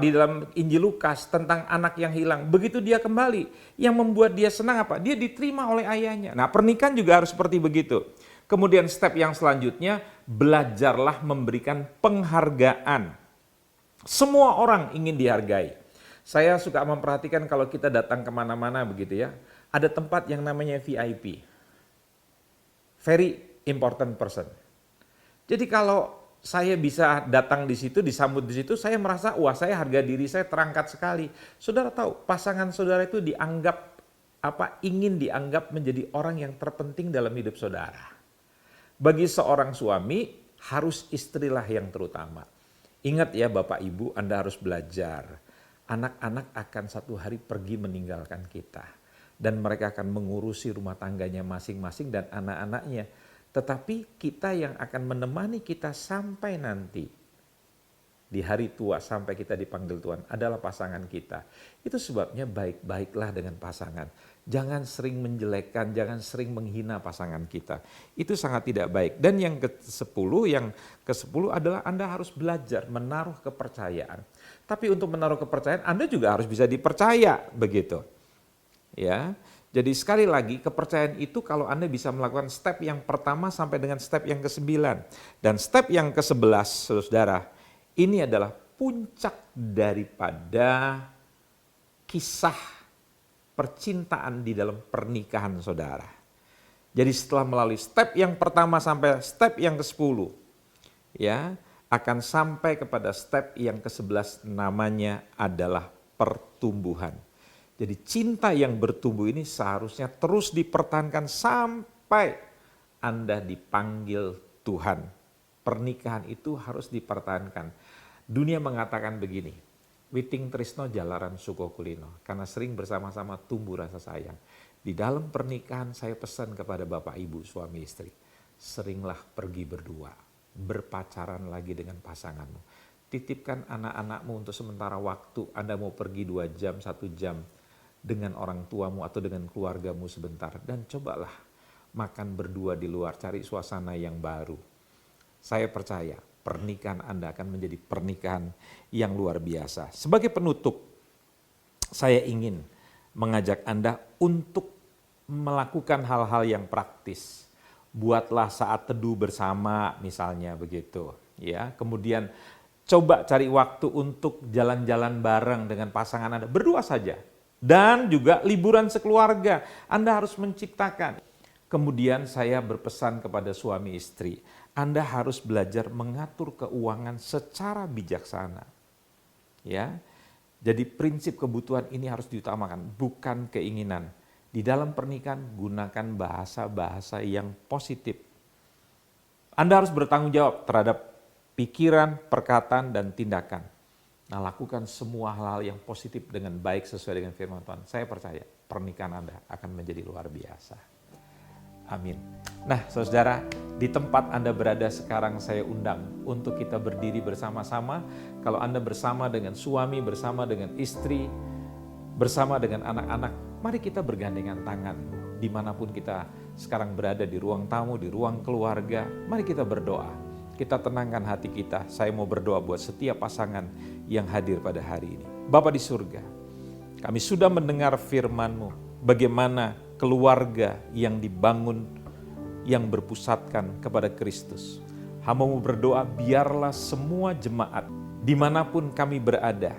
di dalam Injil Lukas tentang anak yang hilang. Begitu dia kembali, yang membuat dia senang apa? Dia diterima oleh ayahnya. Nah, pernikahan juga harus seperti begitu. Kemudian step yang selanjutnya, belajarlah memberikan penghargaan. Semua orang ingin dihargai. Saya suka memperhatikan kalau kita datang kemana-mana begitu ya, ada tempat yang namanya VIP. Very important person. Jadi kalau saya bisa datang di situ, disambut di situ, saya merasa, wah saya harga diri saya terangkat sekali. Saudara tahu, pasangan saudara itu ingin dianggap menjadi orang yang terpenting dalam hidup saudara. Bagi seorang suami, harus istrilah yang terutama. Ingat ya Bapak Ibu, Anda harus belajar. Anak-anak akan satu hari pergi meninggalkan kita. Dan mereka akan mengurusi rumah tangganya masing-masing dan anak-anaknya. Tetapi kita yang akan menemani kita sampai nanti di hari tua sampai kita dipanggil Tuhan adalah pasangan kita. Itu sebabnya baik-baiklah dengan pasangan. Jangan sering menjelekkan, jangan sering menghina pasangan kita. Itu sangat tidak baik. Dan yang ke-10 adalah Anda harus belajar menaruh kepercayaan. Tapi untuk menaruh kepercayaan Anda juga harus bisa dipercaya, begitu. Ya. Jadi sekali lagi kepercayaan itu kalau Anda bisa melakukan step yang pertama sampai dengan step yang ke-9. Dan step yang ke-11, saudara, ini adalah puncak daripada kisah percintaan di dalam pernikahan saudara. Jadi setelah melalui step yang pertama sampai step yang ke-10, ya, akan sampai kepada step yang ke-11 namanya adalah pertumbuhan. Jadi cinta yang bertumbuh ini seharusnya terus dipertahankan sampai Anda dipanggil Tuhan. Pernikahan itu harus dipertahankan. Dunia mengatakan begini, witing tresno jalaran suko kulino, karena sering bersama-sama tumbuh rasa sayang. Di dalam pernikahan saya pesan kepada Bapak Ibu suami istri, seringlah pergi berdua, berpacaran lagi dengan pasanganmu. Titipkan anak-anakmu untuk sementara waktu, Anda mau pergi 2 jam, 1 jam, dengan orang tuamu atau dengan keluargamu sebentar. Dan cobalah makan berdua di luar, cari suasana yang baru. Saya percaya pernikahan Anda akan menjadi pernikahan yang luar biasa. Sebagai penutup, saya ingin mengajak Anda untuk melakukan hal-hal yang praktis. Buatlah saat teduh bersama misalnya begitu. Ya, kemudian coba cari waktu untuk jalan-jalan bareng dengan pasangan Anda, berdua saja. Dan juga liburan sekeluarga, Anda harus menciptakan. Kemudian saya berpesan kepada suami istri, Anda harus belajar mengatur keuangan secara bijaksana. Ya, jadi prinsip kebutuhan ini harus diutamakan, bukan keinginan. Di dalam pernikahan gunakan bahasa-bahasa yang positif. Anda harus bertanggung jawab terhadap pikiran, perkataan, dan tindakan. Nah, lakukan semua hal-hal yang positif dengan baik sesuai dengan firman Tuhan. Saya percaya pernikahan Anda akan menjadi luar biasa. Amin. Nah, saudara, di tempat Anda berada sekarang saya undang untuk kita berdiri bersama-sama. Kalau Anda bersama dengan suami, bersama dengan istri, bersama dengan anak-anak, mari kita bergandengan tangan. Dimanapun kita sekarang berada, di ruang tamu, di ruang keluarga, mari kita berdoa. Kita tenangkan hati kita. Saya mau berdoa buat setiap pasangan yang hadir pada hari ini. Bapa di surga, kami sudah mendengar firman-Mu. Bagaimana keluarga yang dibangun, yang berpusatkan kepada Kristus. Hamba-Mu berdoa biarlah semua jemaat, dimanapun kami berada,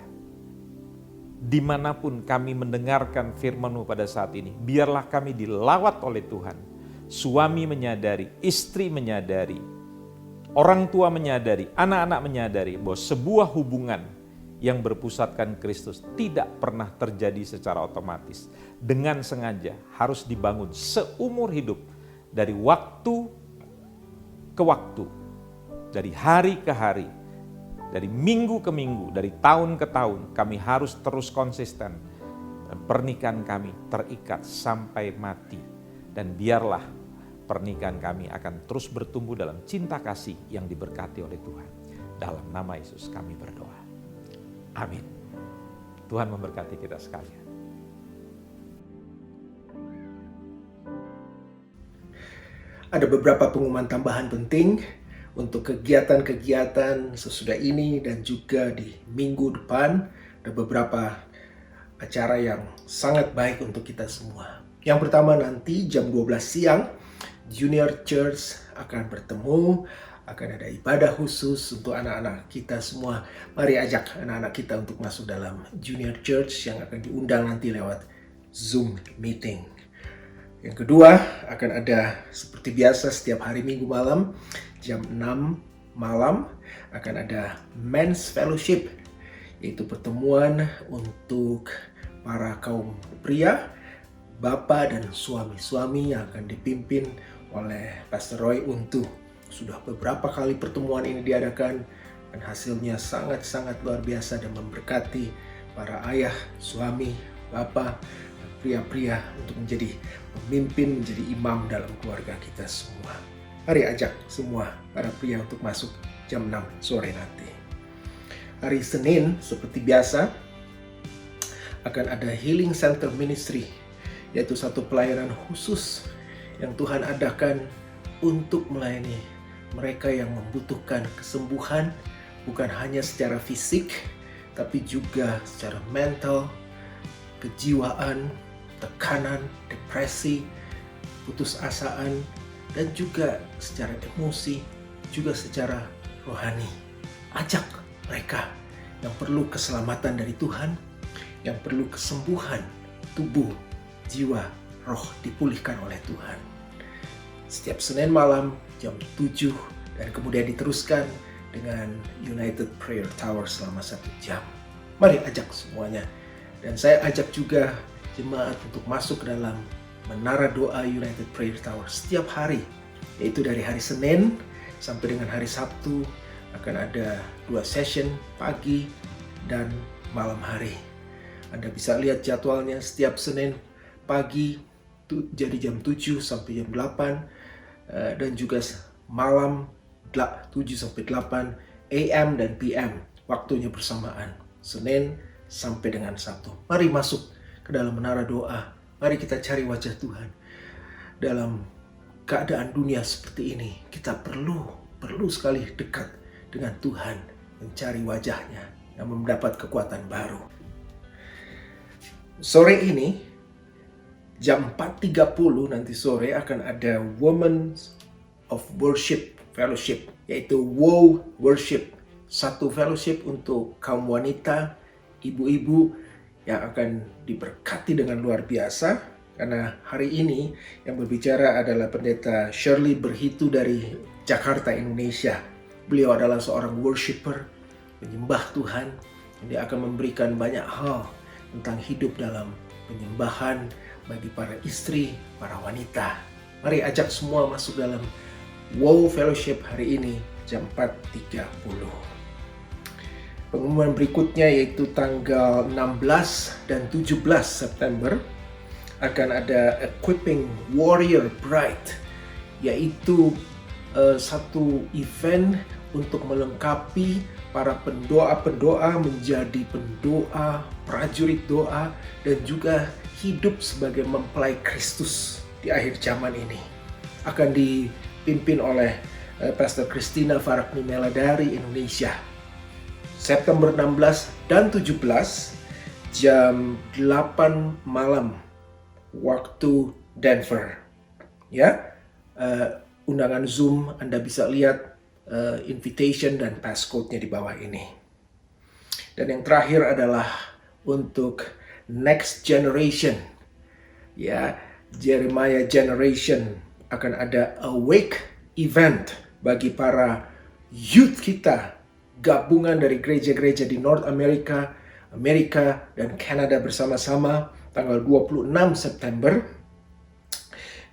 dimanapun kami mendengarkan firman-Mu pada saat ini, biarlah kami dilawat oleh Tuhan. Suami menyadari, istri menyadari, orang tua menyadari, anak-anak menyadari bahwa sebuah hubungan yang berpusatkan Kristus tidak pernah terjadi secara otomatis. Dengan sengaja harus dibangun seumur hidup, dari waktu ke waktu, dari hari ke hari, dari minggu ke minggu, dari tahun ke tahun. Kami harus terus konsisten dan pernikahan kami terikat sampai mati. Dan biarlah pernikahan kami akan terus bertumbuh dalam cinta kasih yang diberkati oleh Tuhan. Dalam nama Yesus kami berdoa. Amin. Tuhan memberkati kita sekalian. Ada beberapa pengumuman tambahan penting untuk kegiatan-kegiatan sesudah ini dan juga di minggu depan. Ada beberapa acara yang sangat baik untuk kita semua. Yang pertama nanti jam 12 siang, Junior Church akan bertemu akan ada ibadah khusus untuk anak-anak kita semua. Mari ajak anak-anak kita untuk masuk dalam Junior Church yang akan diundang nanti lewat Zoom meeting. Yang kedua, akan ada seperti biasa setiap hari Minggu malam jam 6 malam akan ada Men's Fellowship, yaitu pertemuan untuk para kaum pria, bapak dan suami-suami yang akan dipimpin oleh Pastor Roy Untu. Sudah beberapa kali pertemuan ini diadakan dan hasilnya sangat-sangat luar biasa dan memberkati para ayah, suami, bapak, dan pria-pria untuk menjadi pemimpin, menjadi imam dalam keluarga kita semua. Mari ajak semua para pria untuk masuk jam 6 sore nanti. Hari Senin seperti biasa akan ada Healing Center Ministry, yaitu satu pelayanan khusus yang Tuhan adakan untuk melayani mereka yang membutuhkan kesembuhan, bukan hanya secara fisik, tapi juga secara mental, kejiwaan, tekanan, depresi, putus asaan, dan juga secara emosi, juga secara rohani. Ajak mereka yang perlu keselamatan dari Tuhan, yang perlu kesembuhan tubuh, jiwa, roh dipulihkan oleh Tuhan. Setiap Senin malam jam 7 dan kemudian diteruskan dengan United Prayer Tower selama 1 jam. Mari ajak semuanya. Dan saya ajak juga jemaat untuk masuk ke dalam Menara Doa United Prayer Tower setiap hari, yaitu dari hari Senin sampai dengan hari Sabtu akan ada 2 session pagi dan malam hari. Anda bisa lihat jadwalnya setiap Senin pagi jadi jam 7 sampai jam 8 dan juga malam 7 sampai 8 AM dan PM, waktunya bersamaan Senin sampai dengan Sabtu. Mari masuk ke dalam menara doa. Mari kita cari wajah Tuhan. Dalam keadaan dunia seperti ini, kita perlu sekali dekat dengan Tuhan, mencari wajahnya yang mendapat kekuatan baru. Sore ini jam 4.30 nanti sore akan ada Women of Worship Fellowship, yaitu WOW Worship, satu fellowship untuk kaum wanita, ibu-ibu yang akan diberkati dengan luar biasa. Karena hari ini yang berbicara adalah Pendeta Shirley Berhitu dari Jakarta, Indonesia. Beliau adalah seorang worshiper, penyembah Tuhan. Dia akan memberikan banyak hal tentang hidup dalam penyembahan bagi para istri, para wanita. Mari ajak semua masuk dalam WOW Fellowship hari ini jam 4.30. Pengumuman berikutnya yaitu tanggal 16 dan 17 September akan ada Equipping Warrior Bride, yaitu satu event untuk melengkapi para pendoa-pendoa menjadi pendoa, prajurit doa, dan juga hidup sebagai mempelai Kristus di akhir zaman ini. Akan dipimpin oleh Pastor Christina Faraknimela dari Indonesia. September 16 dan 17 jam 8 malam waktu Denver. Ya, undangan Zoom Anda bisa lihat invitation dan passcode-nya di bawah ini. Dan yang terakhir adalah untuk Next Generation. Ya, Jeremiah Generation akan ada Awake event bagi para youth kita, gabungan dari gereja-gereja di North America, Amerika dan Kanada bersama-sama tanggal 26 September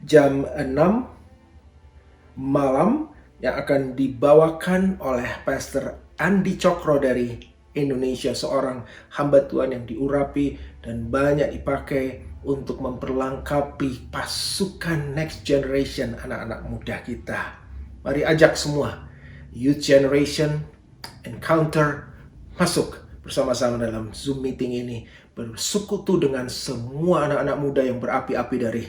jam 6 malam yang akan dibawakan oleh Pastor Andi Cokro dari Indonesia, seorang hamba Tuhan yang diurapi dan banyak dipakai untuk memperlengkapi pasukan next generation anak-anak muda kita. Mari ajak semua Youth Generation Encounter masuk bersama-sama dalam Zoom meeting ini, bersekutu dengan semua anak-anak muda yang berapi-api dari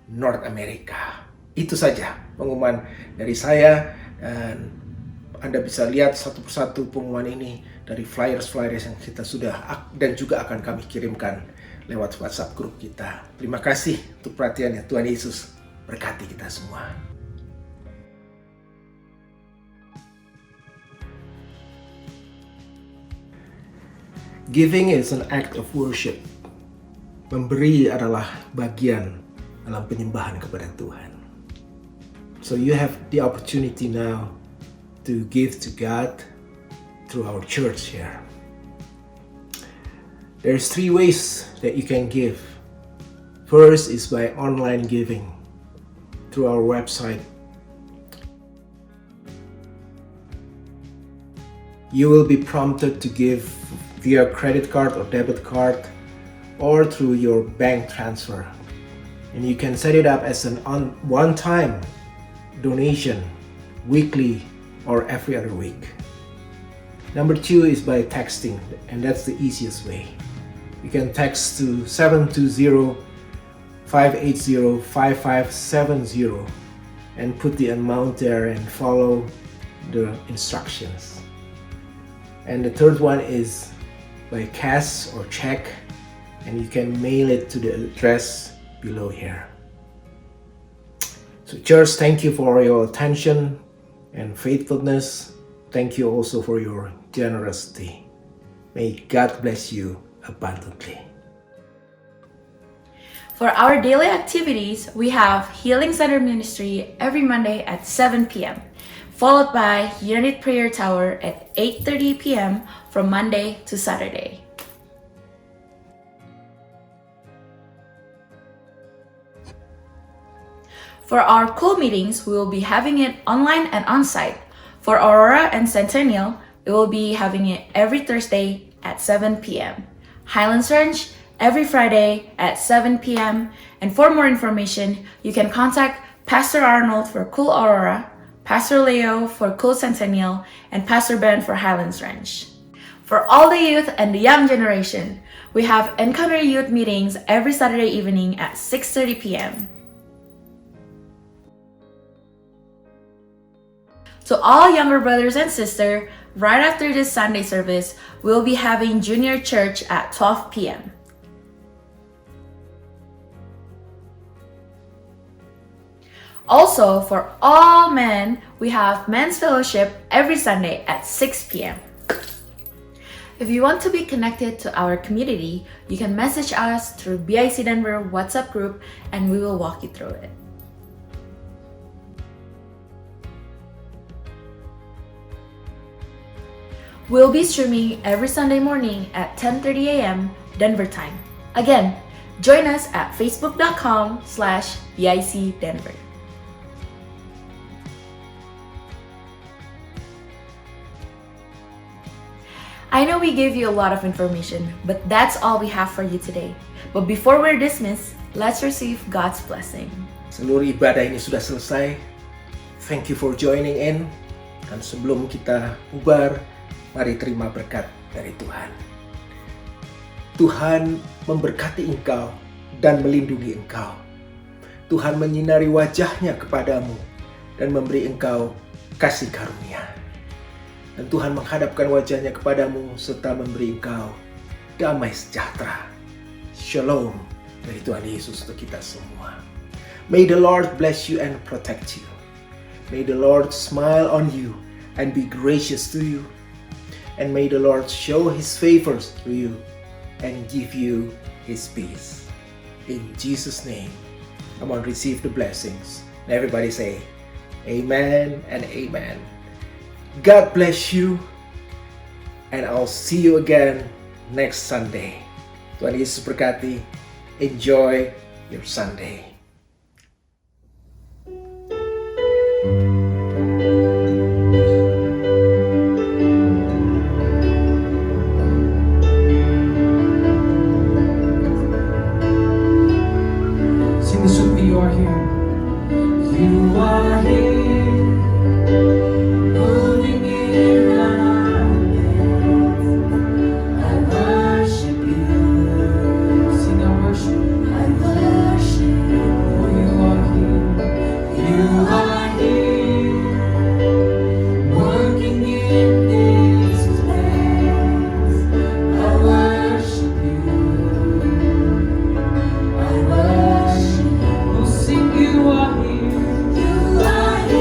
North America. Itu saja pengumuman dari saya, dan Anda bisa lihat satu persatu pengumuman ini dari flyers-flyers yang kita sudah dan juga akan kami kirimkan lewat WhatsApp grup kita. Terima kasih untuk perhatiannya. Tuhan Yesus berkati kita semua. Giving is an act of worship. Memberi adalah bagian dalam penyembahan kepada Tuhan. So you have the opportunity now to give to God through our church here. There's 3 ways that you can give. First is by online giving through our website. You will be prompted to give via credit card or debit card or through your bank transfer. And you can set it up as an one-time donation, weekly or every other week. Number 2 is by texting, and that's the easiest way. You can text to 720-580-5570 and put the amount there and follow the instructions. And the third one is by cash or check, and you can mail it to the address below here. So church, thank you for your attention and faithfulness. Thank you also for your generosity. May God bless you abundantly. For our daily activities, we have Healing Center Ministry every Monday at 7 p.m., followed by Unit Prayer Tower at 8:30 p.m. from Monday to Saturday. For our cool meetings, we will be having it online and on-site. For Aurora and Centennial, we will be having it every Thursday at 7 p.m. Highlands Ranch every Friday at 7 p.m. And for more information, you can contact Pastor Arnold for Cool Aurora, Pastor Leo for Cool Centennial, and Pastor Ben for Highlands Ranch. For all the youth and the young generation, we have Encounter Youth meetings every Saturday evening at 6:30 p.m. To all younger brothers and sisters, right after this Sunday service, we'll be having junior church at 12 p.m. Also, for all men, we have men's fellowship every Sunday at 6 p.m. If you want to be connected to our community, you can message us through BIC Denver WhatsApp group and we will walk you through it. We'll be streaming every Sunday morning at 10:30 a.m. Denver time. Again, join us at facebook.com/BIC Denver. I know we gave you a lot of information, but that's all we have for you today. But before we're dismissed, let's receive God's blessing. Seluruh ibadah ini sudah selesai. Thank you for joining in. Dan sebelum kita bubar, mari terima berkat dari Tuhan. Tuhan memberkati engkau dan melindungi engkau. Tuhan menyinari wajahnya kepadamu dan memberi engkau kasih karunia. Dan Tuhan menghadapkan wajahnya kepadamu serta memberi engkau damai sejahtera. Shalom dari Tuhan Yesus untuk kita semua. May the Lord bless you and protect you. May the Lord smile on you and be gracious to you. And may the Lord show His favors to you and give you His peace. In Jesus' name, come on, receive the blessings. And everybody say, Amen and Amen. God bless you, and I'll see you again next Sunday. Tuhan Yesus berkati. Enjoy your Sunday. Sing this with me, you are here. You are here, moving in our midst. I worship you. Sing our worship. I worship you. Oh, you are here. You are here, working in this place. I worship you. I worship you. Oh, sing, you are here. You are here.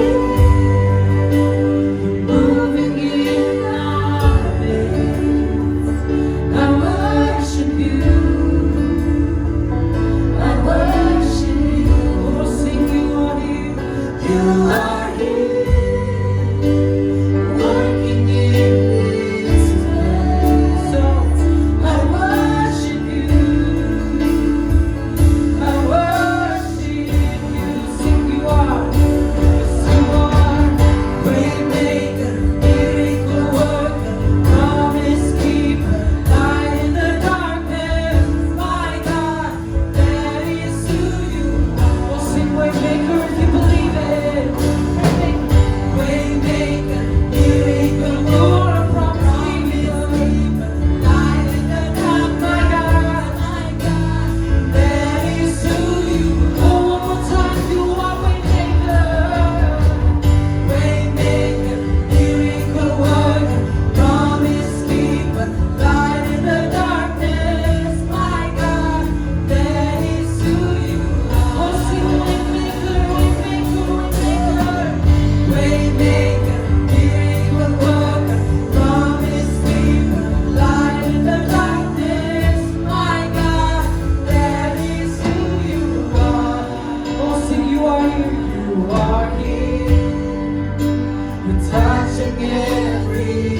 You are here, working in this place. So I worship you. I worship you. Sing you are. Yes, you are. Waymaker, miracle worker, promise keeper, light in the darkness. My God, that is who you are. Oh, sing Waymaker if you believe it. Waymaker, miracle worker, promise keeper, light in the dark. My God, that is who you are. Oh, one more time, you are Waymaker. Waymaker, miracle worker, promise keeper, light in the darkness. My God, that is who you are. Oh, sing Waymaker, Waymaker, Waymaker. Waymaker, miracle worker, promise keeper, light in the darkness. My God, that is who you are. Oh, sing you are here, you are here. You're touching every